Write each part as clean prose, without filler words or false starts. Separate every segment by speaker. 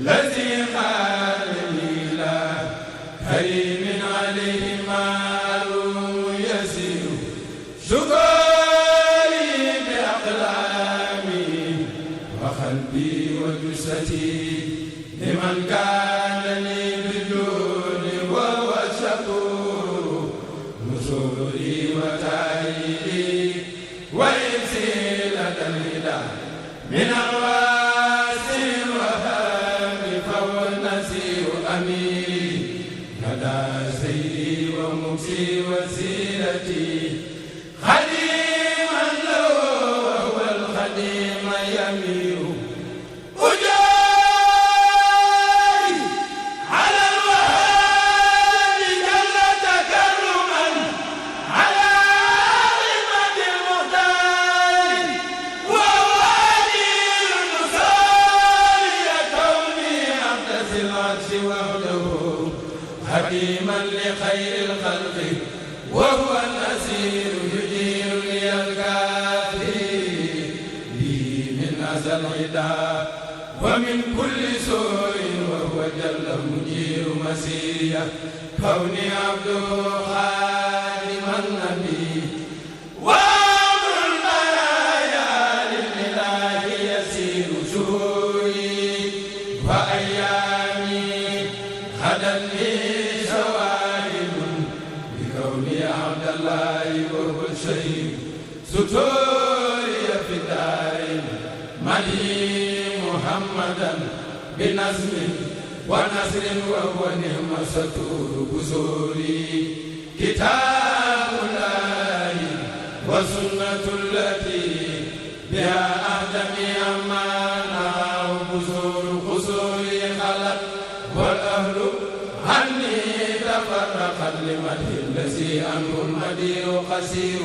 Speaker 1: الذي قال لي لا كريم عليه معلوم يسير شكري بأقلامي وقلبي وجسدي لمن كان لي بدون وهو الشكور نصوري وتأييدي وإنزيلة الهدى من الواسع الوهاب فهو النسير أميري ندى سيدي ومكسي وسيلتي خديما له وهو الخديم يمير حكيما لخير الخلق وهو النسير يجير لي الكافي به من أذى العدا ومن كل سوء وهو جل مجير مسيري كوني عبد خادم النبي وامر البرايا للإله يسير شهوري وأيامي غدا لي عبد الله وهو الشهيد ستوري في الدارين مدي محمدا بنزم ونصر وهو نعم ستور بزوري كتاب الله وسنة التي بها أهدمي أمانا وبزور قصوري خلت والأهل عني تفرقت لمده الذي عنه المدير قصير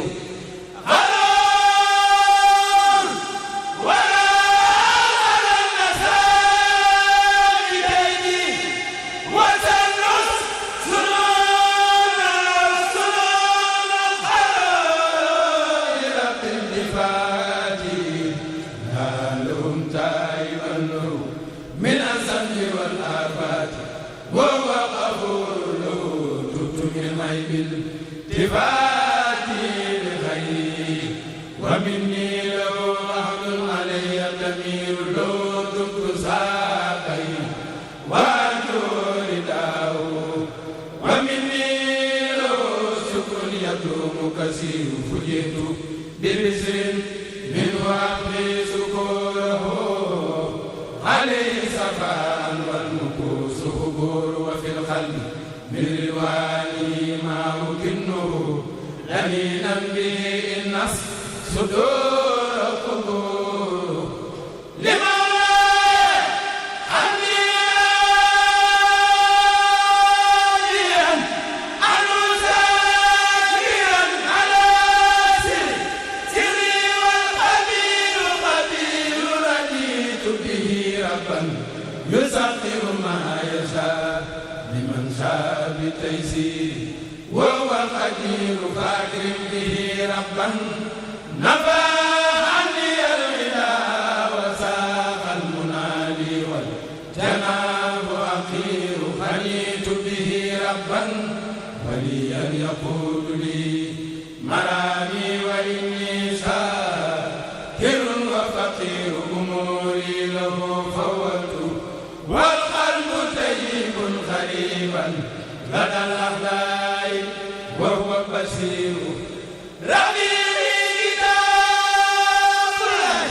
Speaker 1: غرور ولا على النساء بيدي وسنس سنون خير الدفاع نالهم تائب النور من الذنب والآفات وهو غفور له تبت من عيب التفات لخيري ومني له عهد علي ضمير له تبت ساقي وأرجو رداه ومني له شكر يدوم كثير فجئت ببشر منه أبدي شكوره عليه صفاء والمكوس خبور وفي القلب من رضوانه ما مكنه لمينا به النص صدور قبور لمولاه حميدا عنه ساكرا على سري والقبيل قبيل رديت به ربا يسخر ما يشاء لمن شاء بتيسير وهو القدير فاكرم به ربا نفى عني الغنى وساق المنادي والجناب أخير خليت به ربا وليا يقول لي مرامي وإني شاكر وفقير أموري له فوت والقلب طيب غريبا لدى الأخلاق وهو بشير ربيعي كتاب الله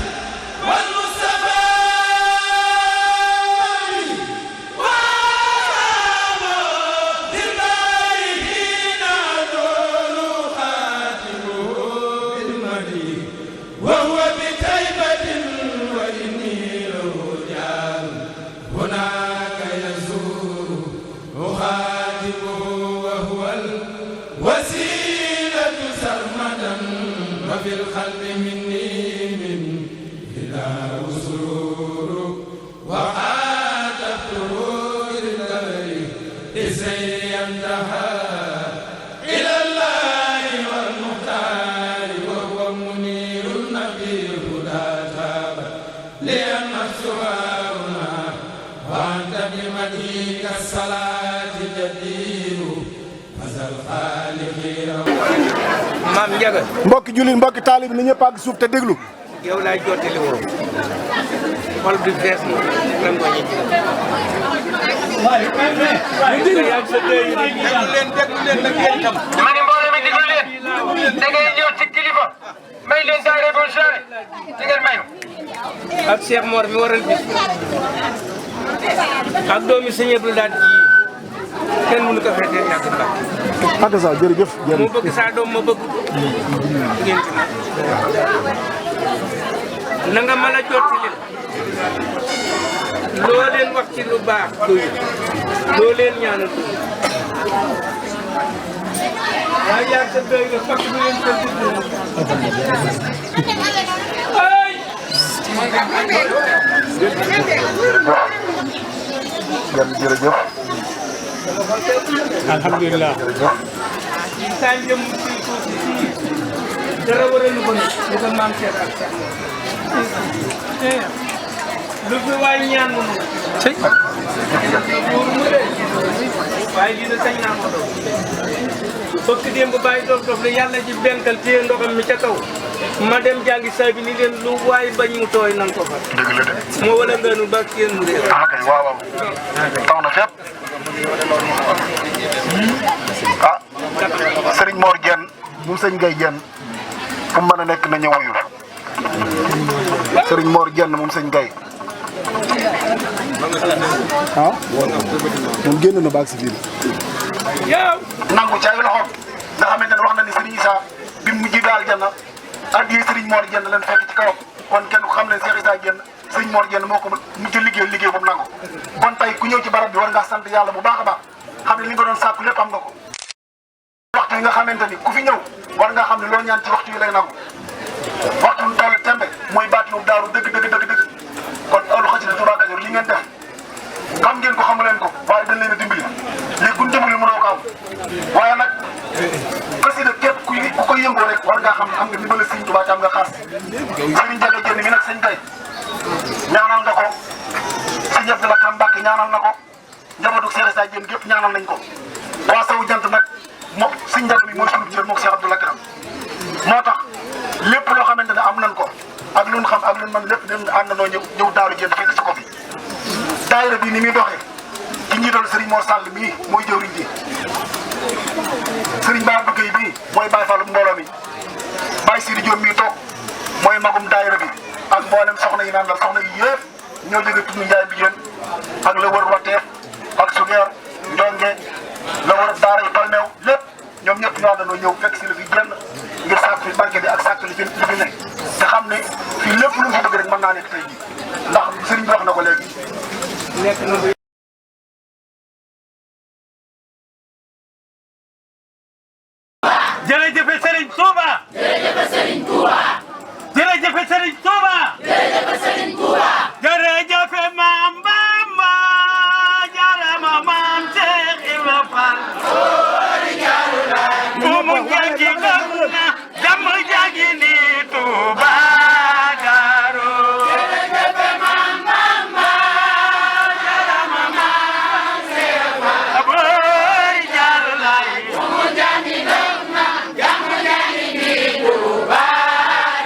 Speaker 1: والمصطفى وأصحابه للبارحين دون خاتمه بالمدي وهو بتيبة وإني له جار هناك يزور أخاتمه وهو الوسيلة سرمدا وأنت بمديك الصلاة جدير فزل خالقين
Speaker 2: maam Ndiaga.
Speaker 3: mbokki jullit mbokki taalib ni ñëpp àgg suuf te déglu.
Speaker 2: yow laay jottali woo. xol bi fees na rangoo ñi ci. déglu leen nag yéen itam.
Speaker 4: ma ne mbooloo mi déglu leen. da ngay ñëw ci kilifa. may leen daare bon soirée. di ngeen may nu.
Speaker 2: ak Cheikh Mor mi waral bis. ak doomi sëñ Abdou Lahat ji. kenn mënu ko fekkee ñàkk mbaa.
Speaker 3: ak sa jërëjëf
Speaker 2: mu bëgg saa doom ma bëgg. ngeen ci na nga mën a jottali loo leen wax ci lu baax doyul loo leen ñaanal doyul. waaye yaa sa doy nga fakk bu leen jël dugg ay
Speaker 3: jërëjëf. alhamdulilah.
Speaker 2: saa njëm si suuf si dara waralu ko ni di ko maam Cheikh ak lu fi waay ñaan mu mu de waaye lii de sañ naa ma doon bëgg démb bàyyi dof la yàlla ji benkal téye ndoxam mi ca kaw ma dem jàngi saa bi ni leen lu waay bañ mu tooy nan ko fa
Speaker 5: dëgg la de.
Speaker 2: moo wala nganu ba kenn mu réer
Speaker 5: ah kay waaw waaw. taw na fépp. ah Serigne Mor Diène moom sëñ Gaye Diène fu mu mën a nekk na ñëw wuyu Serigne Mor Diène moom sëñ Gaye.
Speaker 3: ah moom génn na baag si biir.
Speaker 2: yow
Speaker 5: nangu ci ay loxoom nga xamante ne wax na ni Serigne Issa bi mu mujj daal Diène addi Serigne Mor Diène leen fekk ci kawam kon kenn ku xam ne Cheikh Issa Diène Serigne Mor Diène moo ko mujj liggéey boobu nangu kon tey ku ñëw ci barab bi war ngaa sant yàlla bu baax a baax xam ne li nga doon sàkku lépp am nga ko. waxtu yi nga xamante ni ku fi ñëw war nga xam ne loo ñaan ci waxtu yi lay nangu waxtu lu taw tembe mooy baatinu daaru dëgg kon loolu xëcc na Touba Kajoor li ngeen def xam ngeen ko xamu leen ko waaye dañ leen a dimbali léegi bu ñu dimbali mënoo ko am waaye nag xasida képp ku koy yëngoo rek war ngaa xam ne am nga dimbali Sëñ Touba te am nga xaas Serigne Ndiaga Diène mi nag sëñ Gaye ñaanal nga ko Sëñ Abdou Lahad Mbacké ñaanal na ko njabootu Cheikh Issa Diène gépp ñaanal nañ ko waa Sow jant nag moom Sëñ Ndiaga bi mooy suñu jël moom Cheikh Abdou Lahad moo tax lépp loo xamante ne am nañ ko ak lu ñu xam ak lu ñu mën lépp dañu àndandoo ñëw Daaru Diène fekk si ko fi daayira bi ni muy doxee ci njiital Serigne Mor Sall mii mooy jëwriñ ji Serigne Bara Gueye bii mooy Baye Fallou mbooloo mi Baye Sidi Diop mii toog mooy magum daayira bi ak mboolem soxna yi naan la soxna yi yëpp ñoo jóge tund Njaay bi yéen ak la wër Wateef ak Sugeer Ndonge la wër Daara yi Palmeew lépp ñoom ñëpp ñoo àndandoo ñëw fekk si la fi génn ngir sàkk fi barke bi ak sàkk li fi ne te xam ne fii lépp lu mu fi bëgg rek mën naa nekk tey jii ndax Serigne bi wax na ko léegi.
Speaker 2: nekk na
Speaker 6: jërëjëf Serigne Touba. jërëjëf Serigne Touba. jërëjëf Serigne Touba. jërëjëf Serigne Touba. jërëjëf Maam Bamba jarama Maam Cheikh Ibra Fall. mu jàngi gëm na jàmm jàngi ni Touba Daaru. jërëjëf Maam Bamba jarama Maam Cheikh Fall. aboy jaar lay mu jàngi gëm na jàmm jàngi ni Touba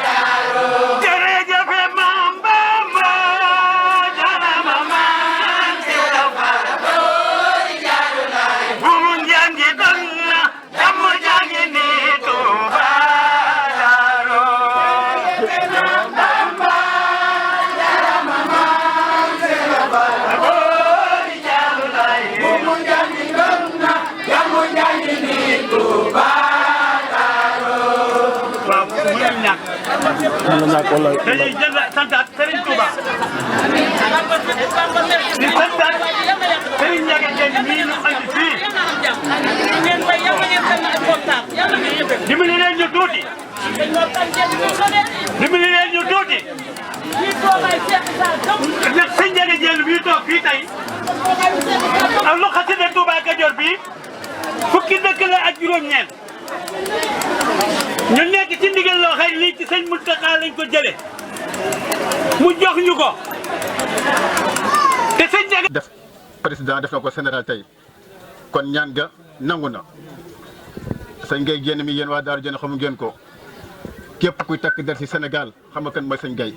Speaker 6: Daaru. jërëjëf Maam Bamba jarama Maam Cheikh Fall. aboy jaar lay mu jàngi gëm na jàmm jàngi ni Touba Daaru. jërëjëf Maam Bamba jarama Maam Cheikh Fall. aboy jaar lay mu jàngi gëm na jàmm jàngi ni Touba Daaru. waaw mënul ñàkk.
Speaker 3: mën na ñàkk wala
Speaker 6: dañuy jënd santaat Serigne Touba di santaat Serigne Ndiaga Diène mii ñu andi fii dimbali leen ñu tuuti dimbali leen ñu tuuti ndax Serigne Ndiaga Diène bii toog fii tey ak lu xasida Touba Kajoor bii fukki dëkk la ak juróom-ñeent ñu nekk ci ndigal loo xëy lii ci sëñ Mountakha lañ ko jëlee mu jox ñu ko te sëñ Ndiaga
Speaker 7: def président def na ko général tey kon ñaan ga nangu na sëñ Gueye Diène mi yéen waa Daaru Diène xamu ngeen ko képp kuy takk der ci Sénégal xam nga kan mooy sëñ Gueye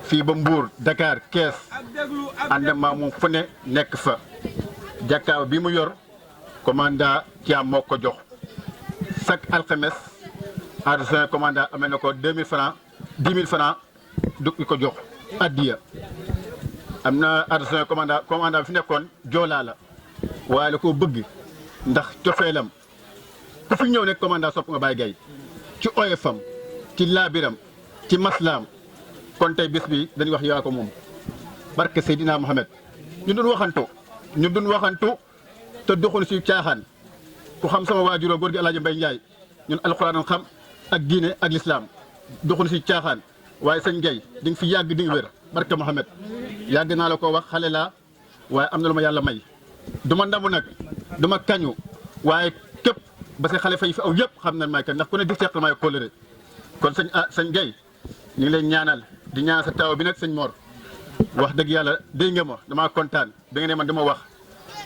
Speaker 7: fii ba Mbour Dakar Kees ànd maa moom fu ne nekk fa jàkkaaw bi mu yor commandant Thiam moo ko jox chaque alxames adjoint commandant amee na ko 2000 francs 10 000 francs du ko jox addiya am na adjoint commandant bi fi nekkoon joolaa la waaye la koo bëgg ndax cofeelam ku fi ñëw nekk commandant sopp nga Baye Gueye ci oyofam ci laabiram ci maslaam kon tey bés bi dañuy wax yaa ko moom barke Seydina Mohamed ñu dun waxantu te doxul si caaxaan ku xam sama waajuroo góor gi Alaaji Mbay Njaay ñun alxuraan xam ak diine ak lislaam doxul si caaxaan waaye sëñ Gueye di nga fi yàgg di nga wér barke Mohamed yàgg naa la ko wax xale laa waaye am na lu ma yàlla may du ma ndamu nag du ma kañu waaye képp ba si xale fay fi aw yëpp xam na may kan ndax ku ne di seq may kóllëre kon sëñ Gueye ñu ngi leen ñaanal di ñaanal sa taw bi nag sëñ Mor wax dëgg yàlla dégg nga ma damaa kontaan bi nga ne man dama wax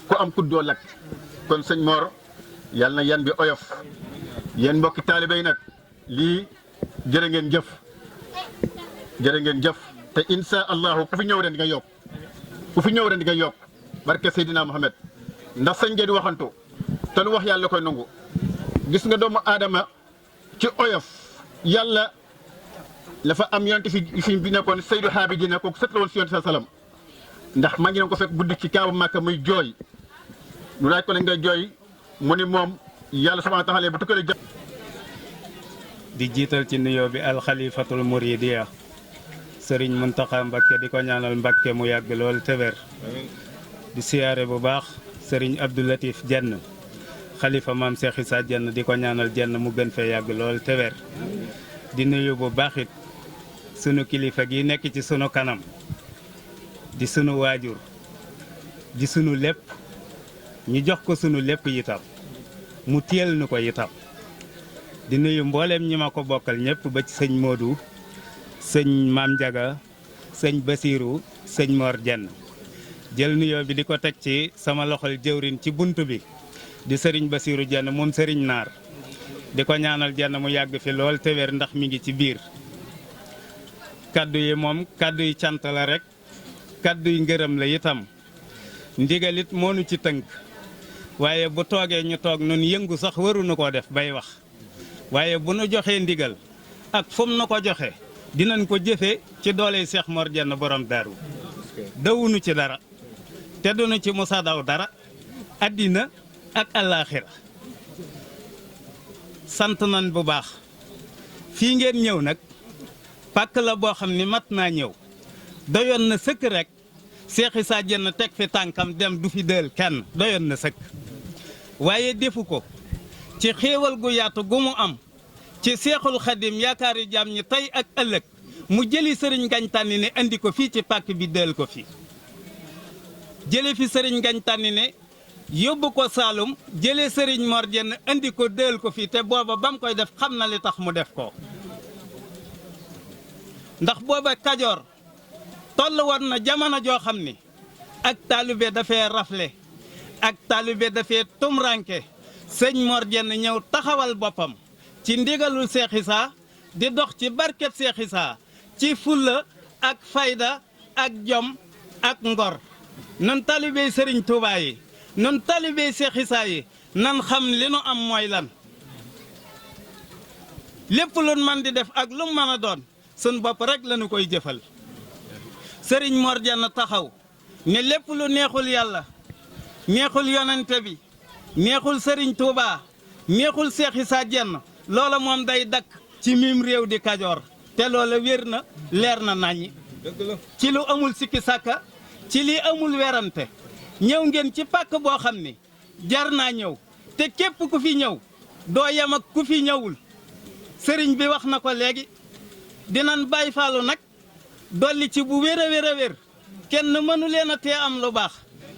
Speaker 7: ku am kuddoo lakk kon sëñ Mor yàlla na yan bi oyof yéen mbokki taalibe yi nag lii jërë ngeen jëf te insha allahu ku fi ñëw ren di nga yokk barke Seydina Mohamed ndax sëñ Gueye di waxantu te lu wax yàlla koy nangu gis nga doomu aadama ci oyof yàlla dafa am yonent fi bi nekkoon Seydou Habidina kooku sët la woon si yonent sallam ndax maa ngi leen ko fekk guddi ci Kaaba Màkka muy jooy nu laaj ko ne ngay jooy mu ni moom yàlla subhaanahu wa taala bu tukkale jë
Speaker 8: di jiital ci nuyoo bi alxalifatul muridiya sëriñ Muntaxa Mbakke di ko ñaanal Mbakke mu yàgg lool te wér di siyaare bu baax sëriñ Abdou Latif Jenn xalifa maam Cheikh Issa Jenn di ko ñaanal Jenn mu gën fee yàgg lool te wér di nuyu bu baax it sunu kilifa gi nekk ci sunu kanam di sunu waajur di sunu lépp ñu jox ko sunu lépp itam mu téel nu ko itam di nuyu mbooleem ñi ma ko bokkal ñëpp ba ci sëñ Modou sëñ Maam Njaga sëñ Basiiru sëñ Mor Jenn jël nuyoo bi di ko teg ci sama loxol jëwrin ci bunt bi di sëriñ Basiiru Jenn moom sëriñ Naar di ko ñaanal Jenn mu yàgg fi lool te wér ndax mi ngi ci biir kaddu yi moom kaddu yi cant la rek kaddu yi ngërëm la itam ndigalit moo nu ci tënk waaye bu toogee ñu toog nun yëngu sax waruñu koo def bay wax waaye bu nu joxee ndigal ak fu mu nu ko joxe dinañ ko jëfe ci doole Cheikh Mor Jenn borom daaru dawunu ci dara te duñu ci musa daw dara addina ak àllaaxira sant nañ bu baax fii ngeen ñëw nag pàkk la boo xam ni mat naa ñëw doyoon na sëkk rek Cheikh Issa Jenn teg fi tànkam dem du fi dël kenn doyoon na sëkk waaye defu ko ci xéewal gu yaatu gu mu am ci Seexul Xadim yaakaari jaam ñi tey ak ëllëg mu jëli sëriñ Ngagne Tandine andi ko fii ci pàkk bi dël ko fi jële fi sëriñ Ngagne Tandine yóbbu ko Saalum jëlee sëriñ Mor Jenn andi ko dël ko fii te booba ba mu koy def xam na li tax mu def ko ndax booba Kajoor toll woon na jamono joo xam ni ak taalibe dafee rafle ak taalibe dafee tumranke sëñ Mor Jenn ñëw taxawal boppam ci ndigalul Cheikh Issa di dox ci barkeb Cheikh Issa ci fulla ak fayda ak jom ak ngor nun taalibe sëriñ Touba yi nun taalibe Cheikh Issa yi nan xam li nu am mooy lan lépp lu man di def ak lu mën a doon sun bopp rek lañu koy jëfal sëriñ Mor Jenn taxaw ne lépp lu neexul yàlla neexul yonente bi neexul sëriñ Touba neexul Cheikh Issa Jenn loola moom day dakk ci mim réew di Kajoor te loola wér na leer na naññi ci lu amul sikki sàkka ci li amul werante ñëw ngeen ci pàkk boo xam ni jar naa ñëw te képp ku fi ñëw doo yem ak ku fi ñëwul sëriñ bi wax na ko léegi dinañ bàyyi faalu nag dolli ci bu wér a wér a wér kenn mënu leen a tee am lu baax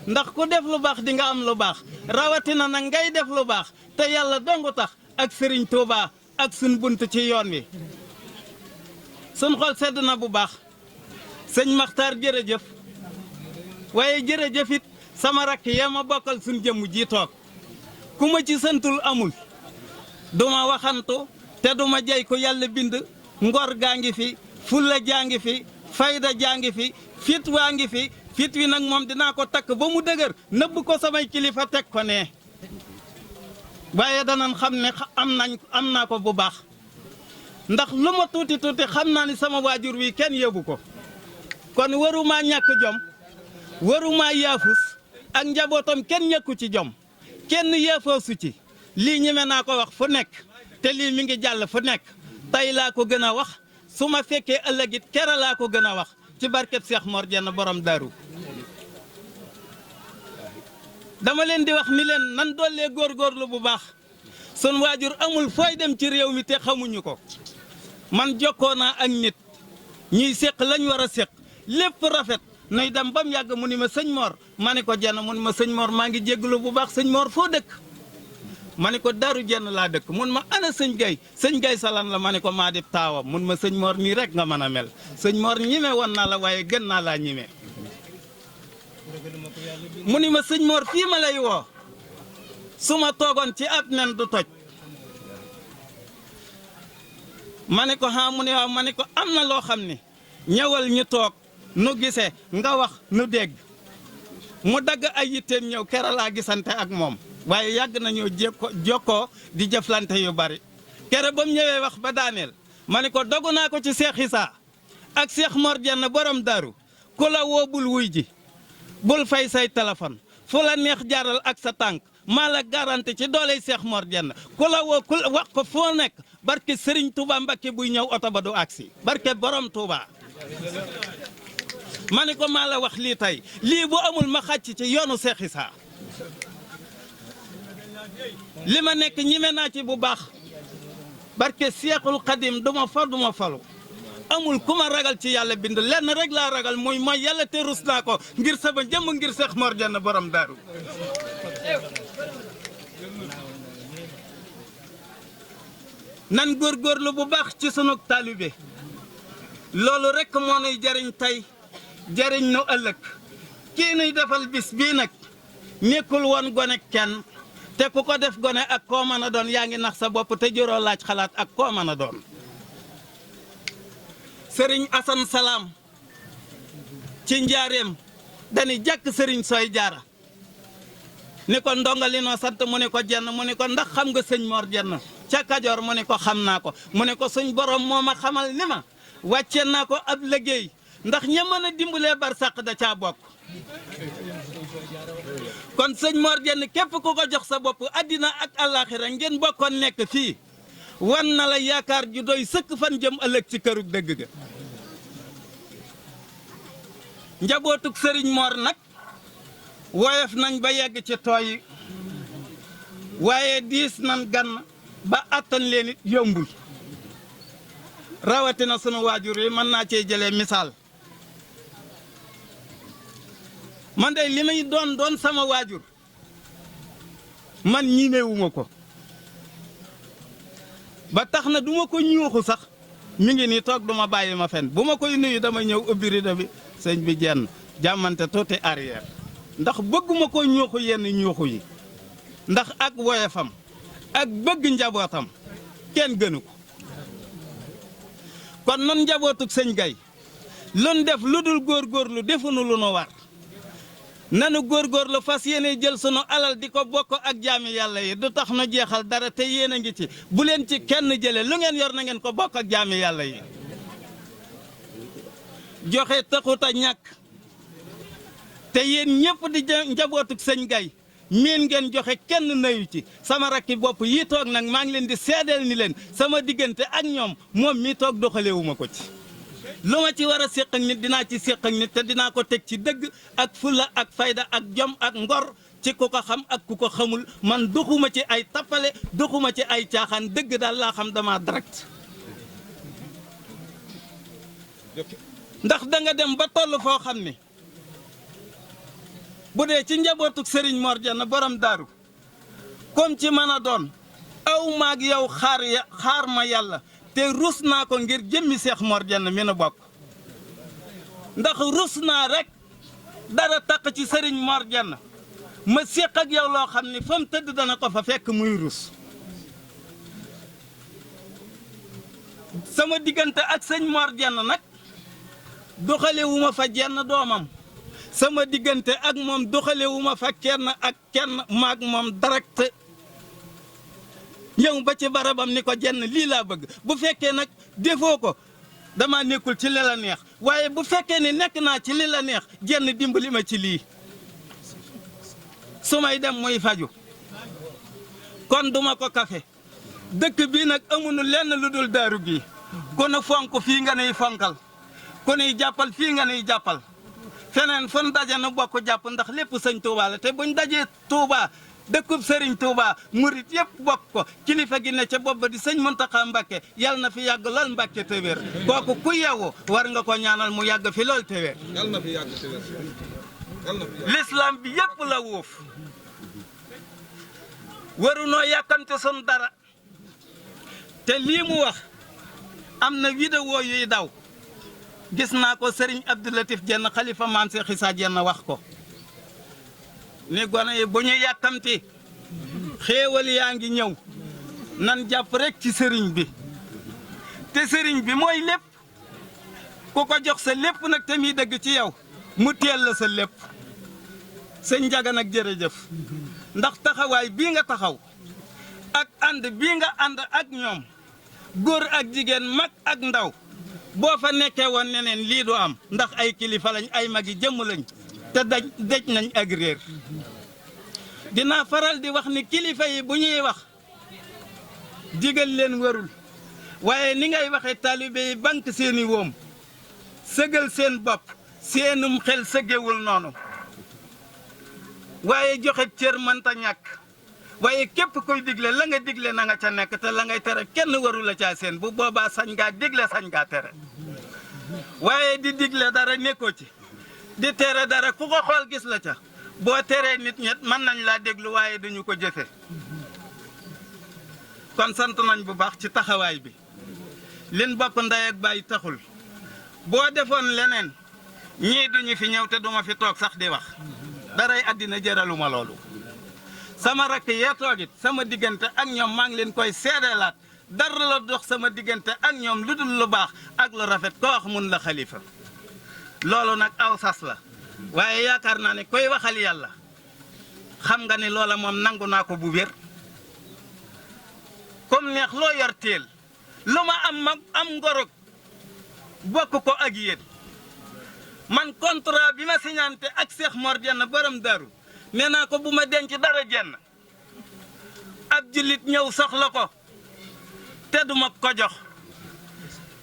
Speaker 8: ndax ku def lu baax di nga am lu baax rawatina nag ngay def lu baax te yàlla dongu tax ak sëriñ Touba ak sun bunt ci yoon wi sun xol sedd na bu baax sëñ Maxtaar jërëjëf waaye jërëjëfit sama rakk yee ma bokkal suñ jëmm ji toog ku ma ci santul amul duma waxantu te duma jey ko yàlla bind ngor gaa ngi fi fulla jaa ngi fi fayda jaa ngi fi fit waa ngi fi fit wi nag moom dinaa ko takk ba mu dëgër nëbb ko samay kilifa teg ko ne waaye danañ xam ne am naa ko bu baax ndax lu ma tuuti tuuti xam naa ni sama waajur wi kenn yóbbu ko kon waruma ñàkk jom waruma yaafus ak njabootam kenn ñàkku ci jom kenn yaafoosu ci lii ñeme naa ko wax fu nekk te lii mi ngi jàll fu nekk tey laa ko gën a wax su ma fekkee ëllëgit kera laa ko gën a wax ci barkeb Cheikh Mor Diène borom Daaru dama leen di wax ni leen nan dollee góorgóorlu bu baax sun waajur amul fooy dem ci réew mi te xamuñu ko man jokkoo naa ak nit ñuy séq lañ war a séq lépp rafet nay dem ba mu yàgg mu ni ma sëñ Mor ma ne ko Diène mu ni ma sëñ Mor maa ngi jégalu bu baax sëñ Mor foo dëkk ma ne ko Daaru Diène laa dëkk mun ma ana sëñ Gay salan la ma ne ko maa dib taawam mun ma sëñ Mor nii rek nga mën a mel sëñ Mor ñime woon naa la waaye gën naa laa ñime mu ni ma sëñ Mor fii ma lay woo su ma toogoon ci ab nen du toj ma ne ko mu ne waaw ma ne ko am na loo xam ne ñëwal ñu toog nu gisee nga wax nu dégg mu dagg ay yitteem ñëw kera laa gisante ak moom waaye yàgg nañoo jokkoo di jëflante yu bari kere ba mu ñëwee wax ba daaneel ma ne ko dogu naa ko ci Cheikh Issa ak Cheikh Mor Diène borom Daaru ku la woo bul wuy ji bul fay say téléphone fu la neex jaaral ak sa tànk maa la garanti ci dooley Cheikh Mor Diène ku la woo ku wax ko foo nekk barke Serigne Touba Mbakke buy ñëw oto ba du agsi barke borom Touba ma ne ko maa la wax lii tey lii bu amul ma xàcc ci yoonu Cheikh Issa li ma nekk ñime naa ci bu baax barke Seexul Xadim duma falu amul ku ma ragal ci yàlla bind lenn rek laa ragal mooy yàlla te rus naa ko ngir sama jëmm ngir Cheikh Mor Diène borom Daaru nan góorgóorlu bu baax ci sunu taalibe loolu rek moo nuy jariñ tey jariñ nu ëllëg kii nuy defal bis bii nag nekkul woon gone kenn te ku ko def gone ak koo mën a doon yaa ngi nax sa bopp te joroo laaj xalaat ak koo mën a doon sëriñ Asan Salaam ci njaareem dañuy jàkk sëriñ Sooy Jaara ni ko ndonga li noo sant mu ne ko Diène mu ne ko ndax xam nga sëñ Mor Diène ca Kajoor mu ne ko xam naa ko mu ne ko suñ borom moo ma xamal ni ma wàcce naa ko ab liggéey ndax ña mën a dimbalee bar sàq da caa bokk kon sëñ Mor Diène képp ku ko jox sa bopp addina ak àllaaxira ngeen bokkoon nekk fii wan na la yaakaar ju doy sëkk fan jëm ëllëg ci kërug dëgg ga njabootug sëriñ Mor nag woyof nañ ba yegg ci tooy waaye diis nan gan ba attan leen it yombul rawatina sunu waajur yi mën naa cee jëlee misaal man de li may doon sama waajur man ñimewuma ko ba tax na duma ko ñuuxu sax mi ngi nii toog duma bàyyi ma fen bu ma koy nuyu dama ñëw ubbi rido bi sëñ bi Diène jàmmante tuuti arrière ndax bëgguma ko ñuuxu yenn ñuuxu yi ndax ak woyefam ak bëgg njabootam kenn gënu ko kon nun njabootug sëñ Gay lun def lu dul góorgóorlu defunu lu nu war nanu góorgóorlu fas yéene jël sunu alal di ko bokk ak jaami yàlla yi du tax nu jeexal dara te yéen a ngi ci bu leen ci kenn jële lu ngeen yor na ngeen ko bokk ak jaami yàlla yi joxe taxut a ñàkk te yéen ñëpp di njabootug sëñ Gay miin ngeen joxe kenn nayu ci sama rakki bopp yi toog nag maa ngi leen di seedeel ni leen sama diggante ak ñoom moom mi toog doxalewuma ko ci lu ma ci war a séq ak nit dinaa ci séq ak nit te dinaa ko teg ci dëgg ak fulla ak fayda ak jom ak ngor ci ku ko xam ak ku ko xamul man doxuma ci ay tappale doxuma ci ay caaxaan dëgg daal laa xam dama direct ndax da nga dem ba toll foo xam ne bu dee ci njabootug Serigne Mor Diène borom Daaru comme ci mën a doon aw maag yow xaar ma yàlla te rus naa ko ngir jëmmi Cheikh Mor Diène mi nu bokk ndax rus naa rek
Speaker 2: dara taq ci sëriñ Mor Dieng ma séq ak yow loo xam ni fa mu tëdd dana ko fa fekk muy rus sama diggante ak sëñ Mor Dieng nag doxale wu ma fa jenn doomam sama diggante ak moom doxale wu ma fa kenn ak kenn maag moom direct ñëw ba ci barabam ni ko jenn lii laa bëgg bu fekkee nag defoo ko dama nekkul ci li la neex waaye bu fekkee ni nekk naa ci li la neex jenn dimbali ma ci lii su may dem muy faju kon duma ko kafe dëkk bii nag amuñu lenn lu dul daaru bii ku nu fonk fii nga nuy fonkal ku nuy jàppal fii nga nuy jàppal feneen fun daje nu bokk jàpp ndax lépp sëñ Touba la te buñ dajee Touba dëkkub sëriñ Touba murit yëpp bokk ko kilifa gi ne ca bopp ba di sëñ Mountakha Mbacké yàlla na fi yàgg lool Mbacké te wér kooku ku yeewu war nga ko ñaanal mu yàgg fi lool te wér
Speaker 1: yàlla na fi yàgg te wér
Speaker 2: l'islam bi yëpp la wuuf warunoo yàkkamte sun dara te lii mu wax am na vidéo yuy daw gis naa ko Serigne Abdou Latif Dieng xalifa Maam Cheikh Issa Dieng wax ko ni gone yi bu ñu yàkkamti xéewal yaa ngi ñëw nan jàpp rek ci sëriñ bi te sëriñ bi mooy lépp ku ko jox sa lépp nag te muy dëgg ci yow mu teel la sa lépp sëñ Njaga nag jërëjëf ndax taxawaay bii nga taxaw ak ànd bii nga ànd ak ñoom góor ak jigéen mag ak ndaw boo fa nekkee woon neneen lii du am ndax ay kilifa lañ ay magi jëmm lañ te daj nañ ak réer dinaa faral di wax ni kilifa yi bu ñuy wax digal leen warul waaye ni ngay waxee taalibe yi bank seeni woom sëgal seen bopp seenum xel sëgewul noonu waaye joxe cër mënta ñàkk waaye képp koy digle la nga digle na nga ca nekk te la ngay tere kenn waru la caa seen bu boobaa sañ ngaa digle sañ ngaa tere waaye di digle dara nekkoo ci di tere dara ku ko xool gis la ca boo teree nit ñet mën nañ laa déglu waaye duñu ko jëfe kon sant nañ bu baax ci taxawaay bi lin bokk ndey ak baay taxul boo defoon leneen ñii duñu fi ñëw te duma fi toog sax di wax daray àddina jëraluma loolu sama rakk yee toogit sama diggante ak ñoom maa ngi leen koy seedeelaat dara la dox sama diggante ak ñoom lu dul lu baax ak lu rafet ko wax mun la xalifa loolu nag aw sas la waaye yaakaar naa ne koy waxal yàlla xam nga ni loola moom nangu naa ko bu wér comme neex loo yor teel lu ma am ngorog bokk ko ak yéen man contrat bi ma signante ak Cheikh Mor Dieng borom daru nee naa ko bu ma denc dara jenn ab jullit ñëw soxla ko te duma ko jox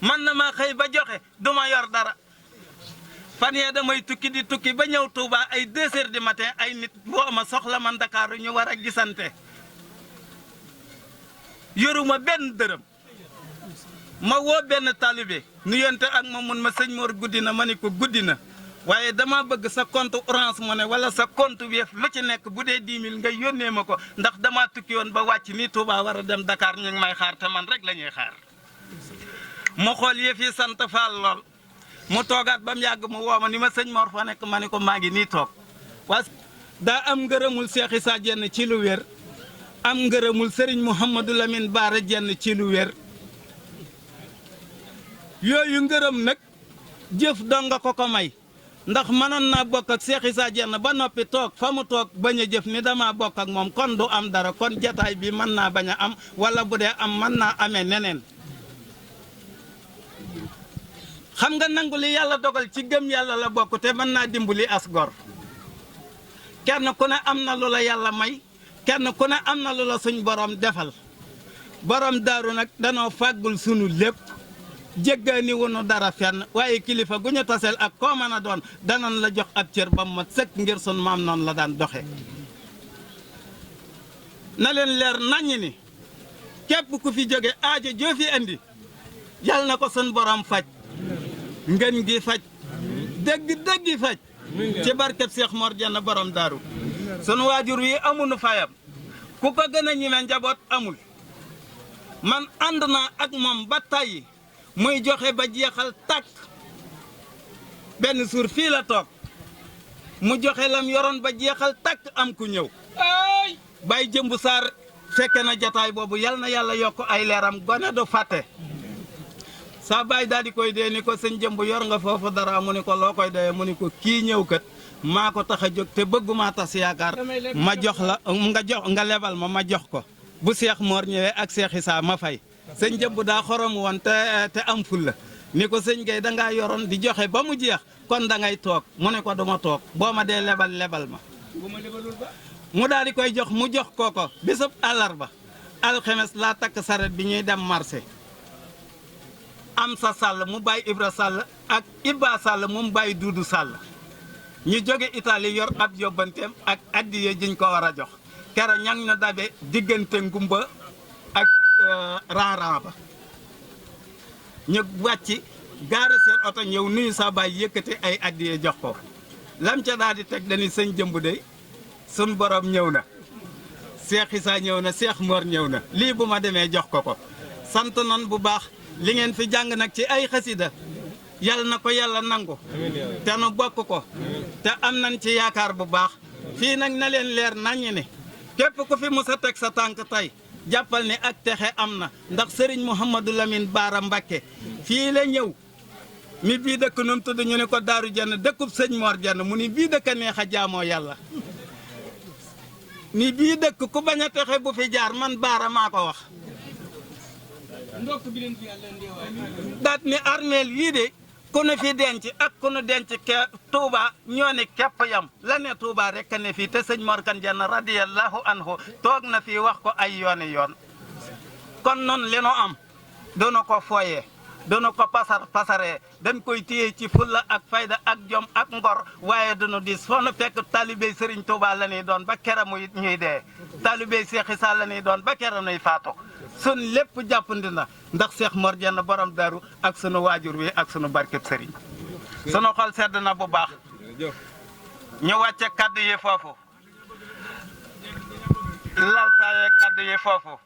Speaker 2: man na maa xëy ba joxe duma yor dara fan yee damay tukki di tukki ba ñëw Touba ay 2 heures du matin ay nit boo ma soxla man Dakar ñu war a gisante yoruma benn dërëm ma woo benn talibé nu yonte ak ma mun ma sëñ Mor guddi na ma ni ko guddi na waaye dama bëgg sa compte Orange Money wala sa compte Wave lu ci nekk bu dee 10 000 nga yónnee ma ko ndax dama tukki woon ba wàcc nii Touba war a dem Dakar ñu ngi may xaar te man rek la ñuy xaar mu xool yëf yi sant Fall lool mu toogaat ba mu yàgg mu woo ma ni ma sëñ Mor fa nekk ma ni ko maa ngi nii toog waa daa am ngërëmul Cheikh Issa Dieng ci lu wér am ngërëmul Serigne Mouhamadou Lamine Bara Dieng ci lu wér yooyu ngërëm nag jëf donga ko may ndax mënoon naa bokk ak Cheikh Issa Dieng ba noppi toog fa mu toog bañ a jëf ni dama bokk ak moom kon du am dara kon jataay bi mën naa bañ a am wala bu dee am mën naa amee neneen xam nga nangu li yàlla dogal ci gëm yàlla la bokk te mën naa dimbali as gor kenn ku ne am na lu la yàlla may kenn ku ne am na lu la suñ borom defal borom daaru nag danoo fàggul sunu lépp jéggaani wunu dara fenn waaye kilifa gu ñu taseel ak koo mën a doon danan la jox ab cër ba mat sëkk ngir sun maam noonu la daan doxe na leen leer naññ ni képp ku fi jóge aajo joo fi andi yal na ko sun borom faj ngeen gi faj dëgg faj ci barkeb Cheikh Mor Dieng borom daaru sunu waajur wi amunu fayam ku ko gën a ñime njaboot amul man ànd naa ak moom ba tàyyi muy joxe ba jeexal tàkk benn suur fii la toog
Speaker 8: mu joxe lam yoroon ba jeexal takk am ku ñëw ay Baye Jëmbu Sarr fekke na jataay boobu yal na yàlla yokk ay leeram gone du fàtte sa baay daal di koy dee ni ko sëñ Jëmbu yor nga foofu dara mu ni ko loo koy doyee mu ni ko kii ñëw kat maa ko tax a jóg te bëgguma tas yaakaar ma jox la nga lebal ma jox ko bu Seex Mor ñëwee ak Seex Isaa ma fay sëñ Jëmbu daa xorom woon te am ful la ni ko sëñ Gay dangaa yoroon di joxe ba mu jeex kon da ngay toog mu ne ko duma toog boo ma dee lebal ma mu daal di koy jox mu jox kooko bisub àllarba alxemes laa takk saret bi ñuy dem marché am sa sàll mu bàyyi Ibra Sall ak Ibba Sall mu bàyyi Duudu Sall ñu jóge Italie yor ab yóbbanteem ak addiye jiñ ko war a jox kero ñang na dabe diggante ngumba ak ran ba ñu wàcc gaare seen oto ñëw nuyu sa baay yëkkati ay addiye jox ko lam ca daal di teg dañuy sëñ Jëmbu de sun borom ñëw na Seex Isaa ñëw na Seex Mor ñëw na lii bu ma demee jox ko sant nan bu baax li ngeen fi jàng nag ci ay xasida yàlla na ko yàlla nangu te nu bokk ko te am nañ ci yaakaar bu baax fii nag na leen leer naññi ne képp ku fi musa teg sa tànk tey jàppal ne ak texe am na ndax Serigne Mouhamadou Lamine Bara Mbacké fii la ñëw mi bii dëkk nu mu tudd ñu ne ko Daaru Jenn dëkkub sëñ Mor Jenn mu ni bii dëkk a neex a jaamoo yàlla ni bii dëkk ku bañ a texe bu fi jaar man Bara maa ko wax daat ni armeel yii de ku ne fi denc ak ku nu denc ke Touba ñoo ne képp yam la ne Touba rek ne fii te sëñ Mor Kan Jenn radiyallahu anhu toog na fii wax ko ay yoon kon noonu li nu am doona ko fooyee doona ko pasaree dañ koy téye ci fulla ak fayda ak jom ak ngor waaye duñu dis foo na fekk talibey Serigne Touba la ñuy doon ba kera muy ñuy dee talibey Seex Isaa la ñuy doon ba kera nuy faatu sun lépp jàppandi na ndax Seex Mor Jenn borom daru ak sunu waajur wi ak sunu barkeb Serigne sunu xol sedd na bu baax ñu wàcce kaddu yi foofu laltaaye kaddu yi foofu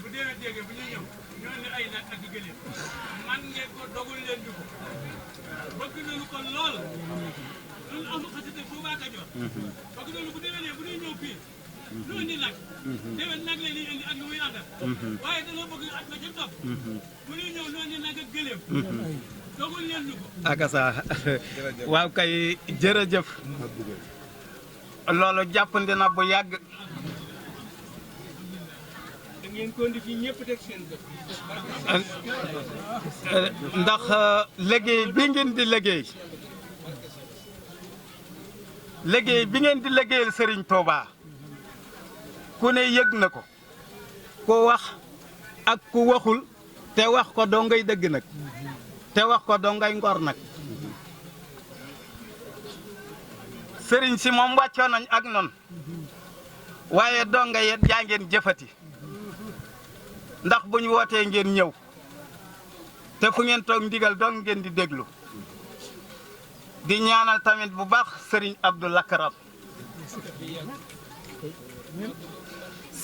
Speaker 6: bu déwén déggee bu ñuy ñëw ñu andi ay nag ak i gëléem man ngeen ko dogul leen di ko bëgg nañu ko lool ñun amul xasida Touba Kajoor bëgg nañu bu déwénee bu ñuy ñëw fii ñu andi nag déwén nag leen di indi ak lu muy àndal waaye dañoo bëgg at ma ca topp bu ñuy ñëw ñu andi nag ak gëléem dogul leen di ko
Speaker 8: akasa waaw kay jërëjëf loolu jàppandi na bu yàgg
Speaker 6: ngeen ko indi fii ñëpp teg seen bët
Speaker 8: ndax liggéey bi ngeen di liggéeyal Serigne Touba ku ne yëg na ko ku wax ak ku waxul te wax ko doo ngay dëgg nag te wax ko doo ngay ngor nag Serigne si moom wàccoo nañ ak noonu waaye doo nga yet yaa ngeen jëfati ndax bu ñu wootee ngeen ñëw te fu ngeen toog ndigal doon ngeen di déglu di ñaanal tamit bu baax Serigne Abdou Lakaram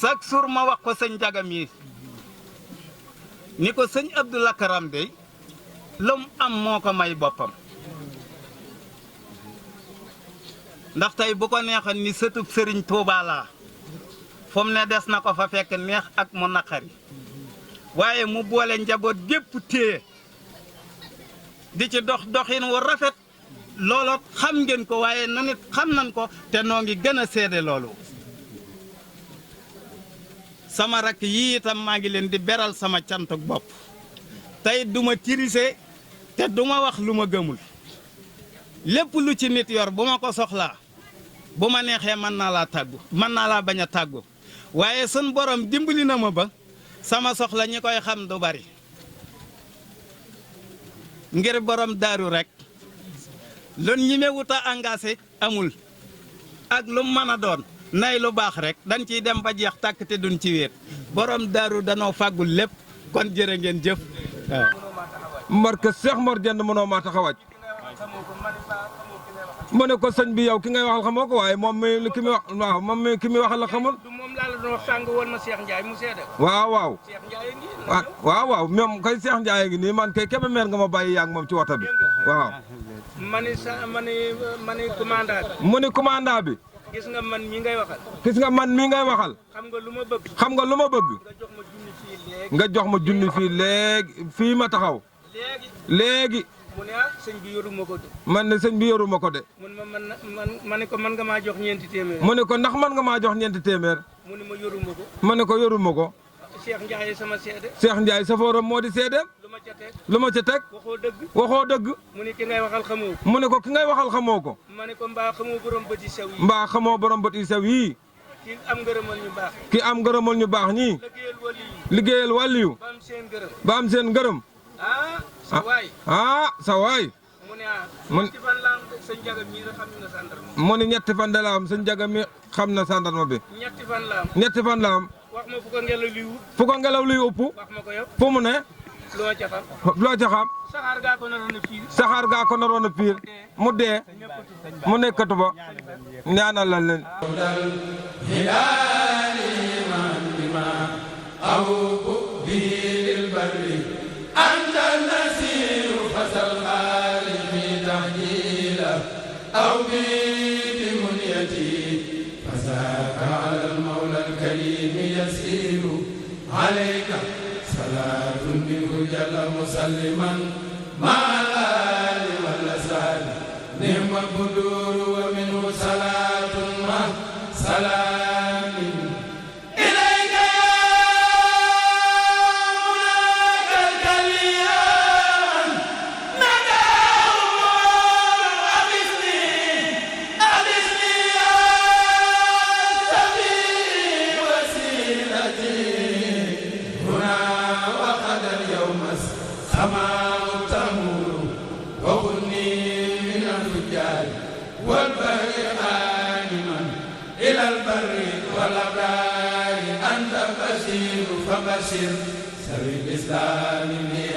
Speaker 8: chaque jour ma wax ko sëñ Jagam yi ni ko sëñ Abdou Lakaram de lu mu am moo ko may boppam ndax tey bu ko neexoon ni sëtub Serigne Touba laa fu mu ne des na ko fa fekk neex ak mu naqari waaye mu boole njaboot gépp téye di ci doxin wu rafet looloo xam ngeen ko waaye na nit xam nañ ko te noo ngi gën a seede loolu sama rakk yii itam maa ngi leen di beral sama cantuk bopp tey duma tirise te duma wax lu ma gëmul lépp lu ci nit yor bu ma ko soxlaa bu ma neexee mën naa laa bañ a tàggu waaye sun borom dimbali na ma ba sama soxla ñi koy xam du bari ngir borom daaru rek lun ñi me wuta engagé amul ak lu mën a doon nay lu baax rek dañ ciy dem ba jeex tàkk te duñ ci wéet borom daaru danoo fàggul lépp kon jërë ngeen jëf waaw
Speaker 9: mbarke Seex Mor Jenn mënoo maa tax a wàcc mu ne ko sëñ bi yow ki ngay waxal xamoo ko waaye moom mi ki muy wax waaw moom mi ki muy waxal la xamul
Speaker 2: laa la doon wax sàng woon ma Cheikh Ndiaye mu seede ko.
Speaker 9: waaw waaw.
Speaker 2: Cheikh Ndiaye ngi
Speaker 9: waaw waaw moom kay Cheikh Ndiaye ngi nii man kay Kébémer nga ma bàyyi yaa ngi moom ci woto bi waaw.
Speaker 2: mani commandant bi.
Speaker 9: mu ni commandant bi.
Speaker 2: gis nga man mii ngay waxal.
Speaker 9: gis nga man mii ngay waxal.
Speaker 2: xam nga lu ma bëgg.
Speaker 9: xam nga lu ma bëgg.
Speaker 2: nga jox ma junni fii léegi.
Speaker 9: nga jox ma junni fii léegi fii ma taxaw. léegi.
Speaker 2: mu ne sëñ bi yoruma ko de.
Speaker 9: man ne sëñ bi yoruma ko de.
Speaker 2: mun ma ne ko man nga maa jox ñeenti téeméer.
Speaker 9: mu ne ko ndax man nga maa jox ñeenti téeméer.
Speaker 2: mu ne ma yoruma ko.
Speaker 9: ma ne ko yoruma ko.
Speaker 2: Cheikh Ndiaye sama seede.
Speaker 9: Cheikh Ndiaye safooram moo di seede. lu ma ca teg.
Speaker 2: waxoo dëgg.
Speaker 9: waxoo dëgg.
Speaker 2: mu ne ki ngay waxal xamoo ko.
Speaker 9: mu ne ko ki ngay waxal xamoo ko.
Speaker 2: ma ne ko mbaa xamoo borom bët yi sew yi.
Speaker 9: mbaa xamoo borom bët yi sew yii.
Speaker 2: ki am ngërëmal ñu baax.
Speaker 9: ki am ngërëmal ñu baax ñii. liggéeyal wàlliyu.
Speaker 2: ba am seen ngërëm.
Speaker 9: ba am seen ngërëm.
Speaker 2: sa waay.
Speaker 9: sa waay.
Speaker 2: mu ne ñetti fan la am sëñ Njaga mi xam na sandarma.
Speaker 9: mu ne ñetti fan de la am sëñ Njaga mi xam na sandarma bi.
Speaker 2: ñetti fan la am.
Speaker 9: ñetti fan la am.
Speaker 2: wax ma fu ko ngelaw liy upp.
Speaker 9: fu ko ngelaw liy upp.
Speaker 2: wax ma ko yow.
Speaker 9: fu mu ne.
Speaker 2: loo ca xam.
Speaker 9: loo ca xam.
Speaker 2: saxaar gaa ko naroon a piir.
Speaker 9: saxaar gaa ko naroon a piir. mu dee. mu nekkatu ba. ñaanal la leen.
Speaker 1: أو بمنيتي فذاك على المولى الكريم يسير عليك صلاة منه جل مسلما مع الآل والأسرار نعم البدور ومنه صلاة مع سلام إليك يا مناك الكليان سماء تمور وغني من الفجار والبر آمنا إلى البر والأبرار أنت بشير فبشر سوي الإسلام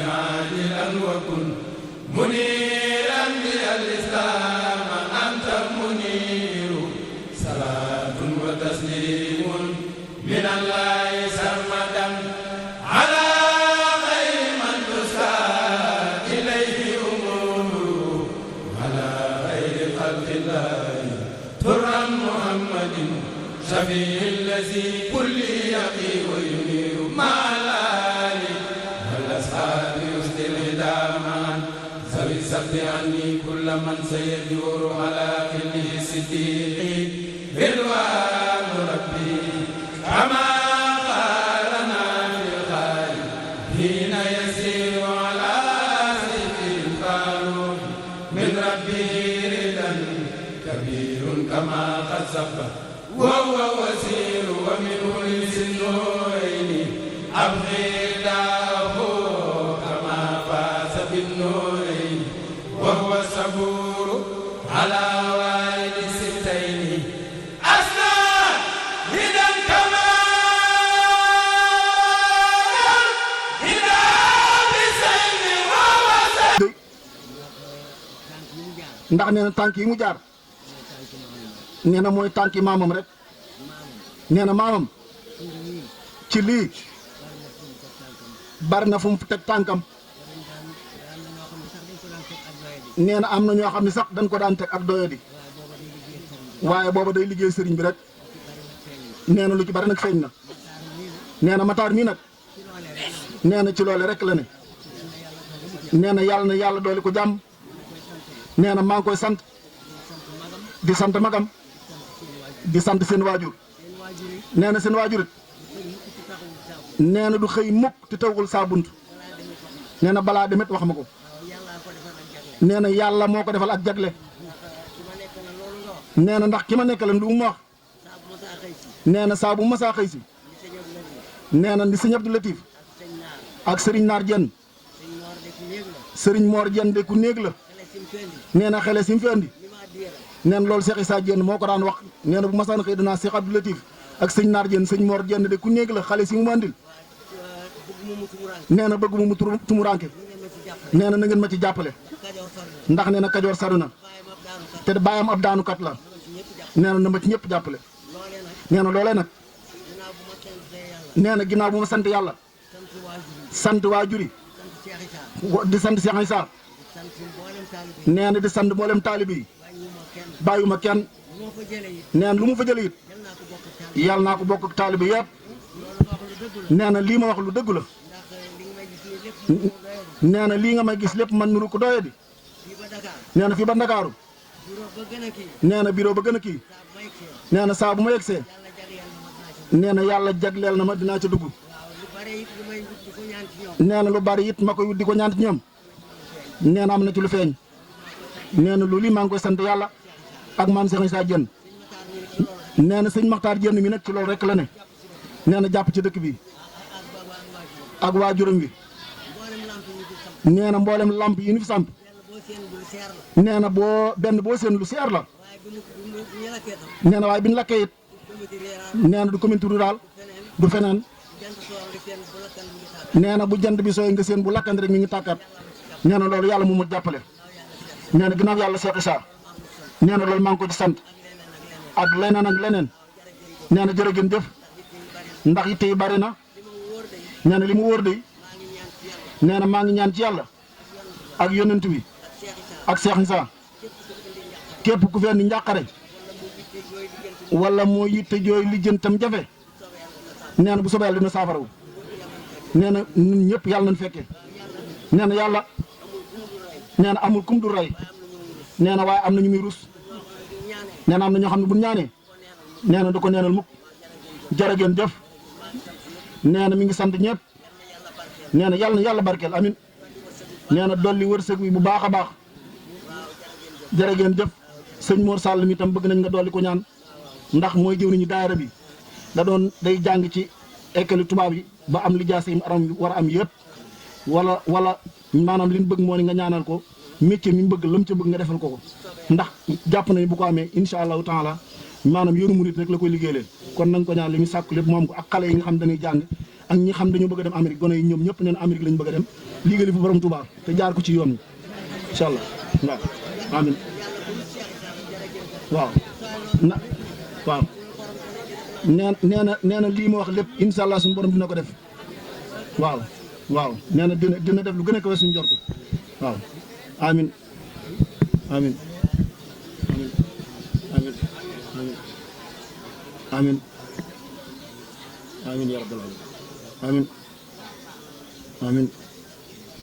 Speaker 1: عاجلا وكن منيرا بالإسلام أنت منير صلاة وتسليم من الله سرمدا على شفيع الذي كل يقي وينير مع الآل والأصحاب يسدي الهدامان سوي السبت عني كل من سيدور على كله الصديق بالوان ربي كما قالنا في الخير حين يسير على سيف الفاروق من ربه ردا كبير كما قد سبق وهو وسير ومنه للنورين أبغي داه كما فاز بالنورين وهو الصبور على والد الستين أسنى هدى كما هدى بسين وهو
Speaker 5: ndax nee na tànk yi mu jaar nee na mooy tànki maamam rek nee na maamam ci lii bari na fu mu teg tànkam nee na am na ñoo xam ne sax dañ ko daan teg ak doyadi waaye booba day liggéey sëriñ bi rek nee na lu ci bari nag feeñ na nee na Matar mii nag nee na ci loole rek la ne nee na yàlla dooli ko jàmm nee na maa ngi koy sant di sant magam di sant seen waajur nee na seen waajur it nee na du xëy mukk te tawul saa bunt nee na balaa demet wax ma ko nee na yàlla moo ko defal ak jagle nee na ndax ki ma nekk la lu mu wax nee na saa bu masaa xëy si nee na di sëñ Abdou Latif ak sëriñ Naar Jenn sëriñ Moor Jenn de ku néeg la nee na xele si mu fi andi nee na loolu Cheikh Issa Diène moo ko daan wax nee na bu masaan xëy danaa Cheikh Abdou Latif ak sëñ Naar Diène sëñ Mor Diène de ku néeg la xale si mu mandil nee na bëgg mu tumuranke nee na ngeen ma ci jàppale ndax nee na Kajoor saru na te bàyyam ab daanukat la nee na ma ci ñëpp jàppale nee na loolee nag nee na ginnaaw bu ma sant yàlla sant waajur yi di sant Cheikh Issa nee na di sant mboolem taalibe yi bàyyuma kenn nee na lu mu fa jëlee it yàlla naa ko bokk ak taalibe yëpp nee na lii ma wax lu dëgg la nee na lii nga may gis lépp man nuru ko doye di nee na fii ba Ndakaaru nee na bureau ba gën a kii nee na saa bu ma yegsee nee na yàlla jagleel na ma dinaa ca dugg nee na lu bari it ma koy wut di ko ñaan ci ñoom nee na am na ci lu feeñ nee na loolu maa ngi koy sant yàlla ak maam Cheikh Issa Diène nee na sëñ Maxtaar Diène mi nag ci loolu rek la ne nee na jàpp ci dëkk bi ak waajuram wi nee na mboolem lamp yi ñu fi samp nee na boo seen lu seer la nee na waaye bi ñu lakkee it nee na du communauté rurale du feneen nee na bu jant bi sooy nga seen bu lakkandi rek mi ngi tàkkat nee na loolu yàlla mu mu jàppale nee na ginnaaw yàlla Cheikh Issa nee na loolu maa ngi ko ci sant ak leneen nee na jërëgën jëf ndax yitte yi bari na nee na li mu wóor de nee na maa ngi ñaan ci yàlla ak yonent bi ak Cheikh Issa képp ku fee ni njàqare wala moo yitte jooy lijjantam jafe nee na bu soobee yàlla dina saafarawu nee na ñun ñëpp yàlla nañ fekkee nee na yàlla nee na amul kum du rey nee na waaye am na ñu muy rus nee na am na ñoo xam ne bu ñaanee nee na du ko neenal mukk jërëgeen jëf nee na mi ngi sant ñëpp nee na yàlla barkeel amin nee na dolli wërsëg wi bu baax a baax jërëgeen jëf sëñ Mor Sall mi tam bëgg nañ nga dolli ko ñaan ndax mooy jëw nañu daayira bi day jàng ci école tubaab yi ba am li jaase yi war a am yëpp wala maanaam li ñu bëgg moo ni nga ñaanal ko métier mi mu bëgg lam ca bëgg nga defal ko ndax jàpp nañu bu ko amee incha allahu taala maanaam yoonu murit rek la koy liggéeyee kon nañ ko ñaan li ñu sàkku lépp moom ko ak xale yi nga xam dañuy jàng ak ñi xam dañoo bëgg a dem Amérique gone yi ñoom ñëpp neen Amérique lañu bëgg a dem liggéey fu borom Tuubaa te jaar ko ci yoon wi incha allah waaw amin waaw waaw nee na lii ma wax lépp incha allah suñu borom dina ko def waaw nee na dina def lu gën a kawe suñu jortu waaw amin amin amin amin amin ya rabbal alamin amin amin